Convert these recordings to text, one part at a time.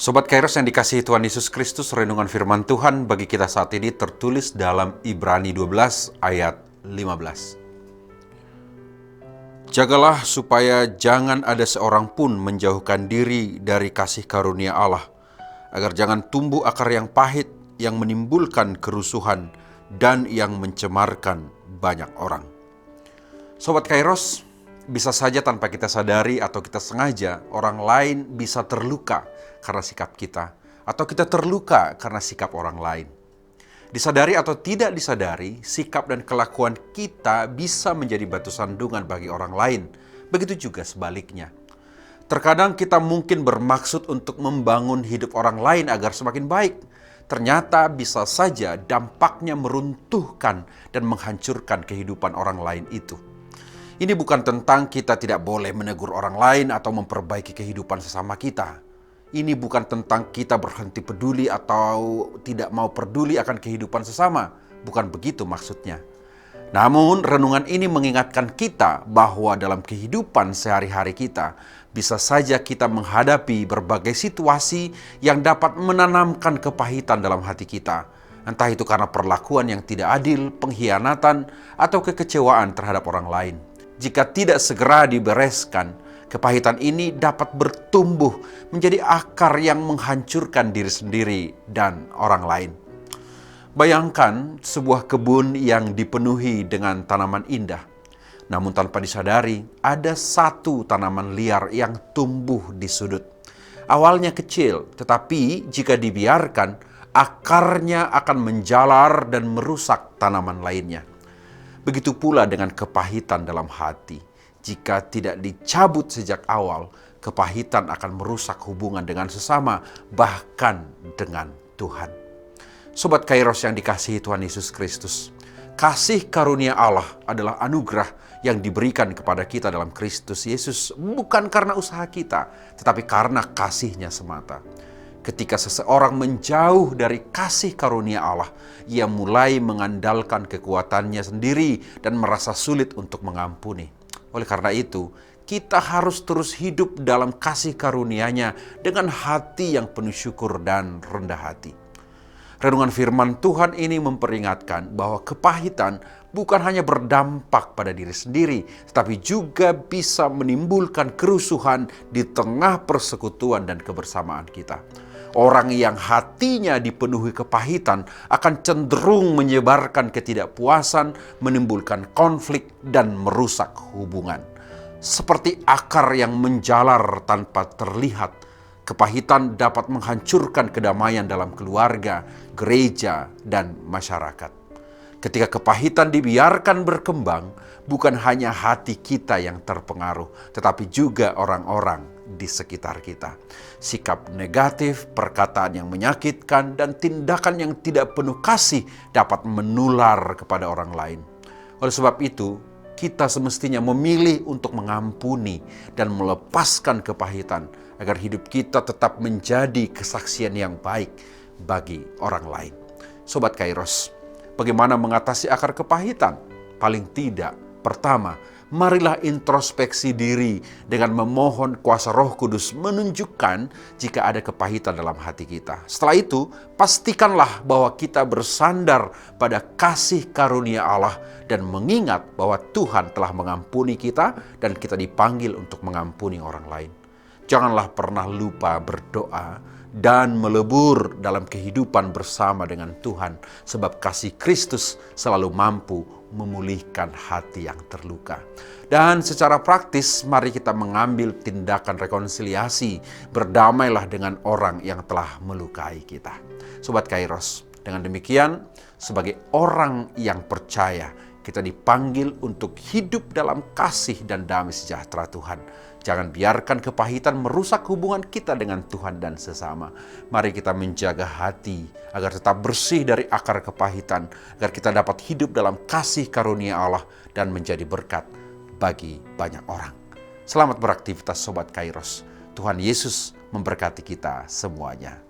Sobat Kairos yang dikasihi Tuhan Yesus Kristus, renungan firman Tuhan bagi kita saat ini tertulis dalam Ibrani 12 ayat 15. Jagalah supaya jangan ada seorang pun menjauhkan diri dari kasih karunia Allah, agar jangan tumbuh akar yang pahit yang menimbulkan kerusuhan dan yang mencemarkan banyak orang. Sobat Kairos, bisa saja tanpa kita sadari atau kita sengaja, orang lain bisa terluka karena sikap kita, atau kita terluka karena sikap orang lain. Disadari atau tidak disadari, sikap dan kelakuan kita bisa menjadi batu sandungan bagi orang lain. Begitu juga sebaliknya. Terkadang kita mungkin bermaksud untuk membangun hidup orang lain agar semakin baik. Ternyata bisa saja dampaknya meruntuhkan dan menghancurkan kehidupan orang lain itu. Ini bukan tentang kita tidak boleh menegur orang lain atau memperbaiki kehidupan sesama kita. Ini bukan tentang kita berhenti peduli atau tidak mau peduli akan kehidupan sesama. Bukan begitu maksudnya. Namun renungan ini mengingatkan kita bahwa dalam kehidupan sehari-hari kita, bisa saja kita menghadapi berbagai situasi yang dapat menanamkan kepahitan dalam hati kita. Entah itu karena perlakuan yang tidak adil, pengkhianatan, atau kekecewaan terhadap orang lain. Jika tidak segera dibereskan, kepahitan ini dapat bertumbuh menjadi akar yang menghancurkan diri sendiri dan orang lain. Bayangkan sebuah kebun yang dipenuhi dengan tanaman indah. Namun tanpa disadari, ada satu tanaman liar yang tumbuh di sudut. Awalnya kecil, tetapi jika dibiarkan, akarnya akan menjalar dan merusak tanaman lainnya. Begitu pula dengan kepahitan dalam hati. Jika tidak dicabut sejak awal, kepahitan akan merusak hubungan dengan sesama, bahkan dengan Tuhan. Sobat Kairos yang dikasihi Tuhan Yesus Kristus, kasih karunia Allah adalah anugerah yang diberikan kepada kita dalam Kristus Yesus, bukan karena usaha kita, tetapi karena kasih-Nya semata. Ketika seseorang menjauh dari kasih karunia Allah, ia mulai mengandalkan kekuatannya sendiri dan merasa sulit untuk mengampuni. Oleh karena itu, kita harus terus hidup dalam kasih karunia-Nya dengan hati yang penuh syukur dan rendah hati. Renungan firman Tuhan ini memperingatkan bahwa kepahitan bukan hanya berdampak pada diri sendiri, tetapi juga bisa menimbulkan kerusuhan di tengah persekutuan dan kebersamaan kita. Orang yang hatinya dipenuhi kepahitan akan cenderung menyebarkan ketidakpuasan, menimbulkan konflik, dan merusak hubungan. Seperti akar yang menjalar tanpa terlihat, kepahitan dapat menghancurkan kedamaian dalam keluarga, gereja, dan masyarakat. Ketika kepahitan dibiarkan berkembang, bukan hanya hati kita yang terpengaruh, tetapi juga orang-orang di sekitar kita. Sikap negatif, perkataan yang menyakitkan, dan tindakan yang tidak penuh kasih dapat menular kepada orang lain. Oleh sebab itu, kita semestinya memilih untuk mengampuni dan melepaskan kepahitan agar hidup kita tetap menjadi kesaksian yang baik bagi orang lain. Sobat Kairos, bagaimana mengatasi akar kepahitan? Paling tidak, pertama, marilah introspeksi diri dengan memohon kuasa Roh Kudus menunjukkan jika ada kepahitan dalam hati kita. Setelah itu, pastikanlah bahwa kita bersandar pada kasih karunia Allah dan mengingat bahwa Tuhan telah mengampuni kita dan kita dipanggil untuk mengampuni orang lain. Janganlah pernah lupa berdoa dan melebur dalam kehidupan bersama dengan Tuhan, sebab kasih Kristus selalu mampu memulihkan hati yang terluka. Dan secara praktis, mari kita mengambil tindakan rekonsiliasi, berdamailah dengan orang yang telah melukai kita. Sobat Kairos, dengan demikian, sebagai orang yang percaya, kita dipanggil untuk hidup dalam kasih dan damai sejahtera Tuhan. Jangan biarkan kepahitan merusak hubungan kita dengan Tuhan dan sesama. Mari kita menjaga hati agar tetap bersih dari akar kepahitan, agar kita dapat hidup dalam kasih karunia Allah dan menjadi berkat bagi banyak orang. Selamat beraktivitas Sobat Kairos. Tuhan Yesus memberkati kita semuanya.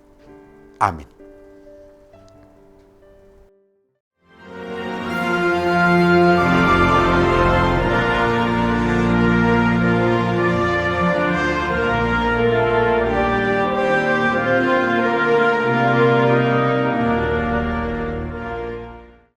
Amin.